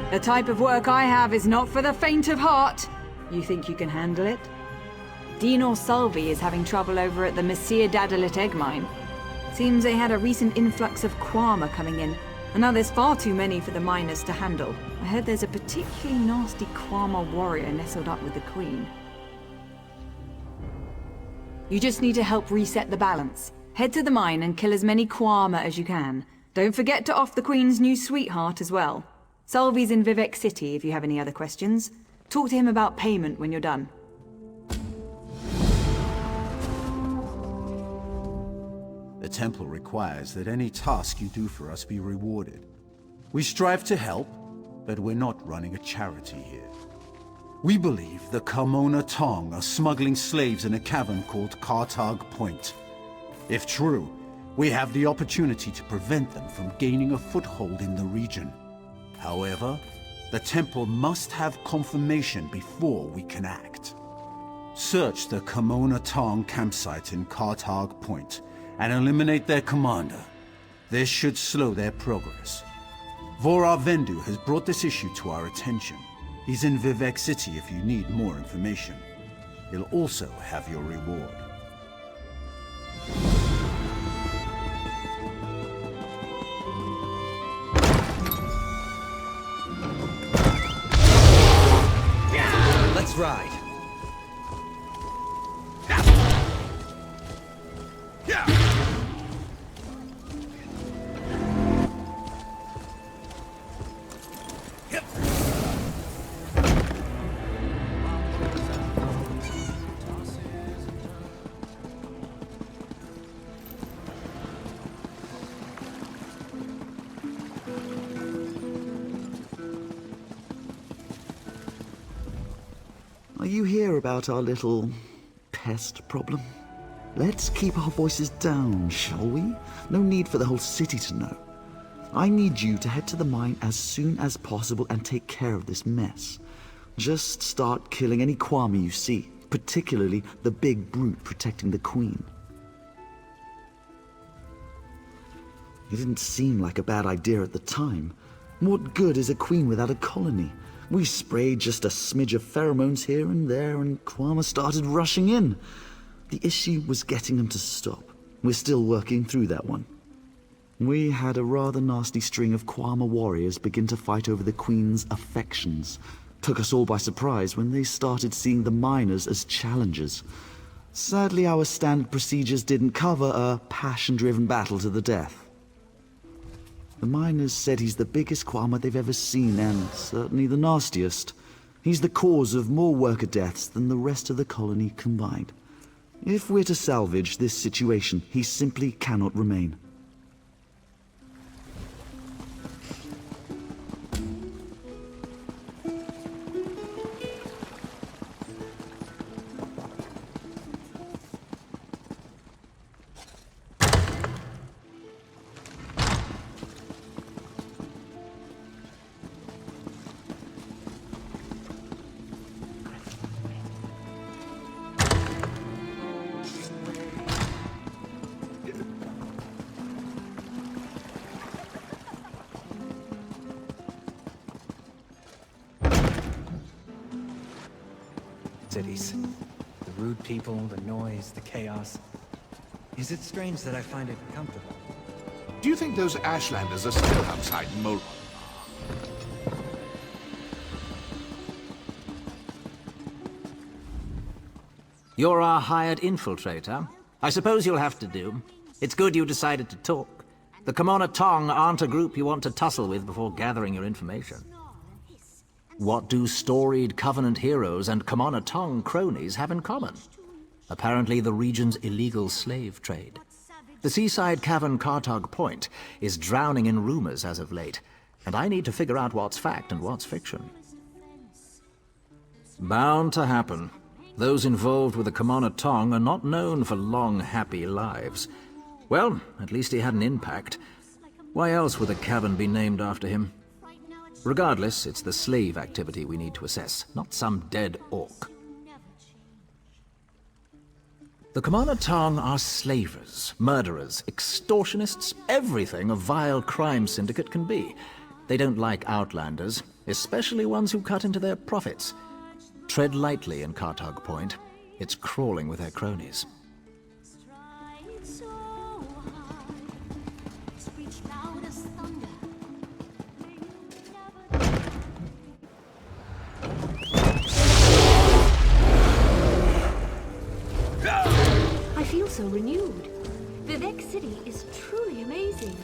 The type of work I have is not for the faint of heart. You think you can handle it? Dinor Sulby is having trouble over at the Messir Daedalic egg mine. Seems they had a recent influx of Quama coming in, and now there's far too many for the miners to handle. I heard there's a particularly nasty Quama warrior nestled up with the Queen. You just need to help reset the balance. Head to the mine and kill as many Quama as you can. Don't forget to off the Queen's new sweetheart as well. Sulvy's in Vivec City if you have any other questions. Talk to him about payment when you're done. The Temple requires that any task you do for us be rewarded. We strive to help, but we're not running a charity here. We believe the Kamona Tong are smuggling slaves in a cavern called Kartag Point. If true, we have the opportunity to prevent them from gaining a foothold in the region. However, the Temple must have confirmation before we can act. Search the Kamona Tong campsite in Kartag Point and eliminate their commander. This should slow their progress. Vvardenfell has brought this issue to our attention. He's in Vivec City if you need more information. He'll also have your reward. Let's ride. Are you here about our little pest problem? Let's keep our voices down, shall we? No need for the whole city to know. I need you to head to the mine as soon as possible and take care of this mess. Just start killing any Kwami you see, particularly the big brute protecting the Queen. It didn't seem like a bad idea at the time. What good is a queen without a colony? We sprayed just a smidge of pheromones here and there, and Kwama started rushing in. The issue was getting them to stop. We're still working through that one. We had a rather nasty string of Kwama warriors begin to fight over the Queen's affections. Took us all by surprise when they started seeing the miners as challengers. Sadly, our standard procedures didn't cover a passion-driven battle to the death. The miners said he's the biggest Kwama they've ever seen, and certainly the nastiest. He's the cause of more worker deaths than the rest of the colony combined. If we're to salvage this situation, he simply cannot remain. Cities. The rude people, the noise, the chaos. Is it strange that I find it comfortable? Do you think those Ashlanders are still outside Mol? You're our hired infiltrator. I suppose you'll have to do. It's good you decided to talk. The Kamona Tong aren't a group you want to tussle with before gathering your information. What do storied Covenant heroes and Kamona Tong cronies have in common? Apparently the region's illegal slave trade. The seaside cavern Kartag Point is drowning in rumors as of late, and I need to figure out what's fact and what's fiction. Bound to happen. Those involved with the Kamona Tong are not known for long, happy lives. Well, at least he had an impact. Why else would the cavern be named after him? Regardless, it's the slave activity we need to assess, not some dead orc. The Kamana Tong are slavers, murderers, extortionists, everything a vile crime syndicate can be. They don't like outlanders. especially ones who cut into their profits. Tread lightly in Cartog Point. It's crawling with their cronies. I feel so renewed. Vivec City is truly amazing.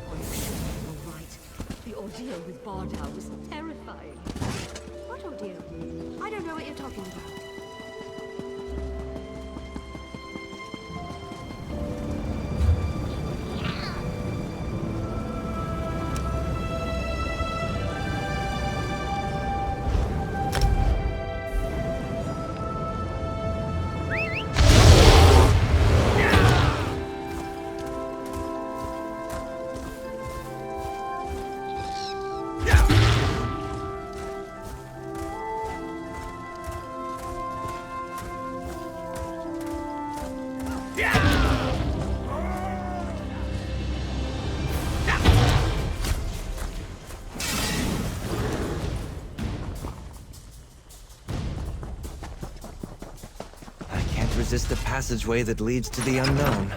Oh, you should be all right. The ordeal with Vvardenfell was terrifying. What ordeal? I don't know what you're talking about. Resist the passageway that leads to the unknown.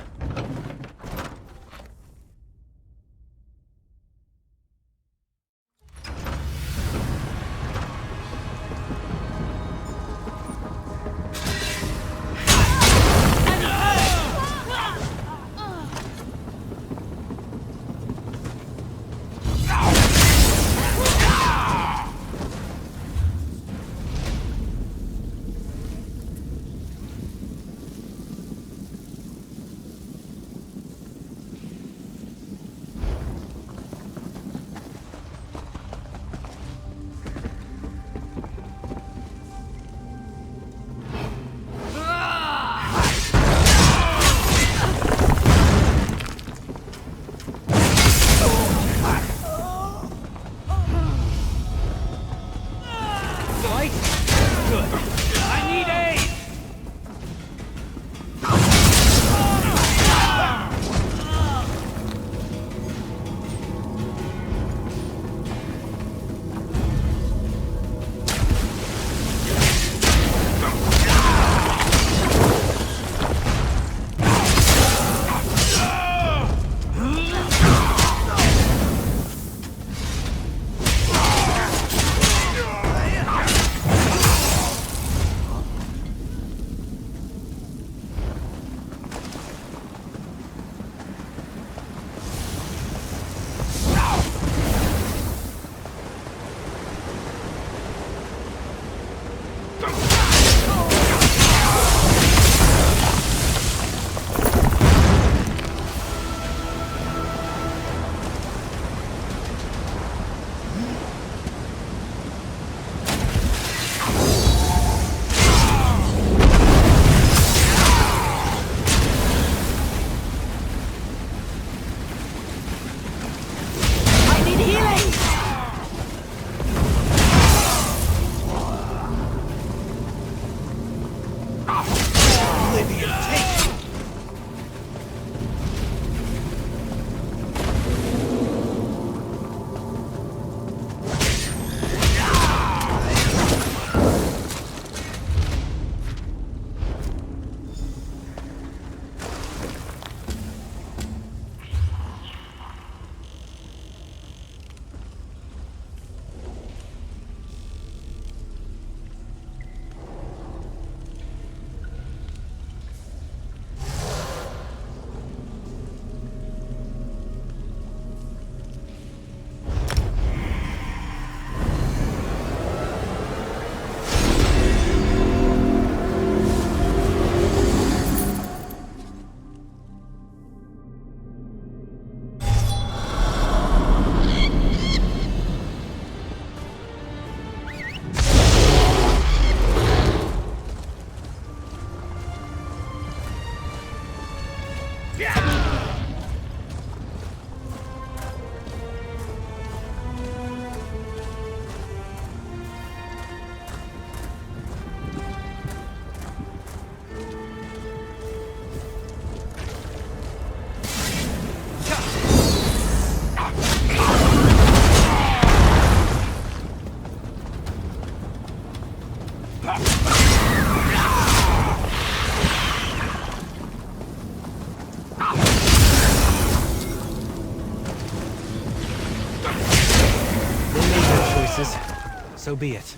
places. So be it.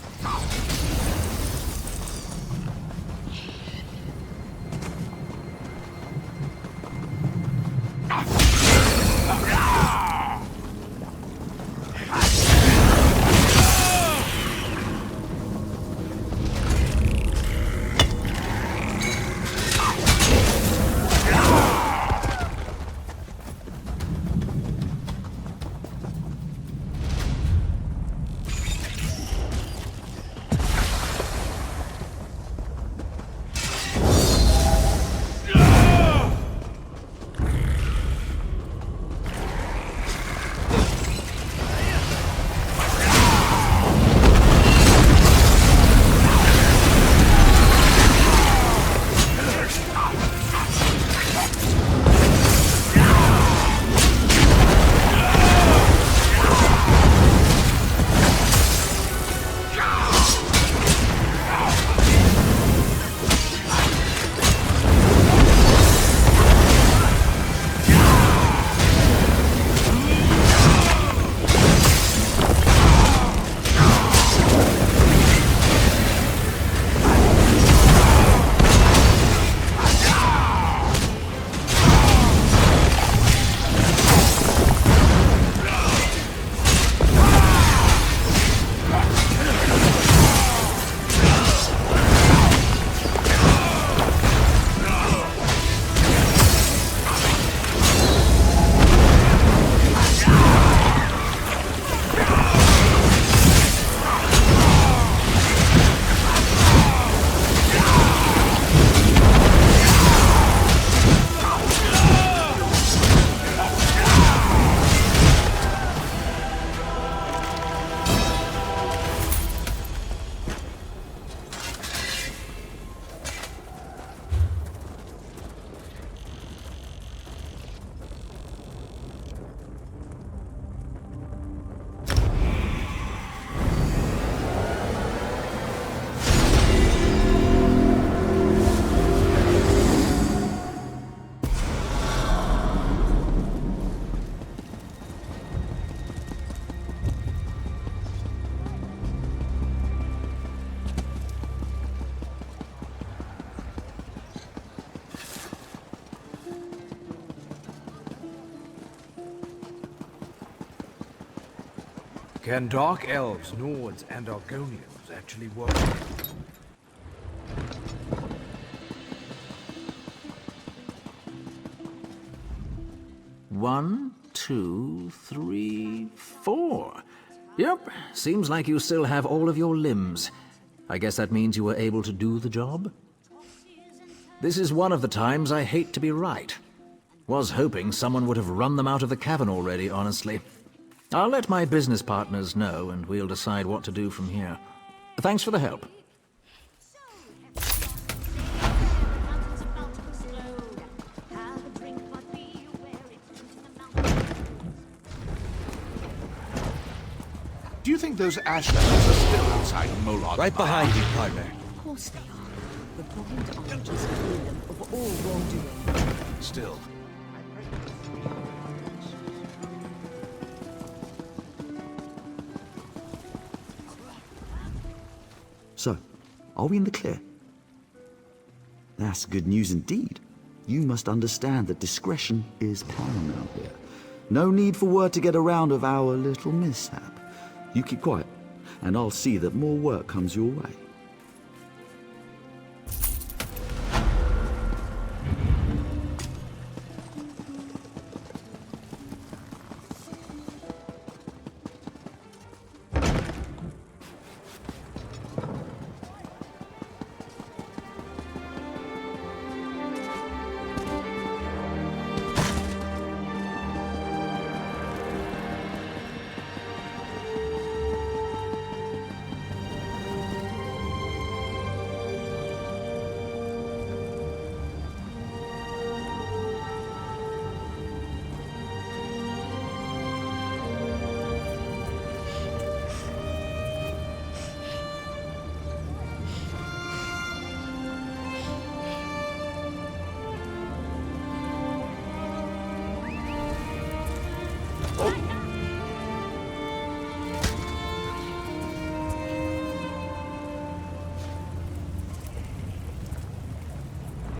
Can Dark Elves, Nords, and Argonians actually work? One, two, three, four. Yep, seems like you still have all of your limbs. I guess that means you were able to do the job? This is one of the times I hate to be right. Was hoping someone would have run them out of the cavern already, honestly. I'll let my business partners know, and we'll decide what to do from here. Thanks for the help. Do you think those Ashlanders are still outside Molad? Right behind you, partner. Of course they are. The Brotherhood armies clear them of all wrongdoing. Still. So, are we in the clear? That's good news indeed. You must understand that discretion is paramount here. No need for word to get around of our little mishap. You keep quiet, and I'll see that more work comes your way.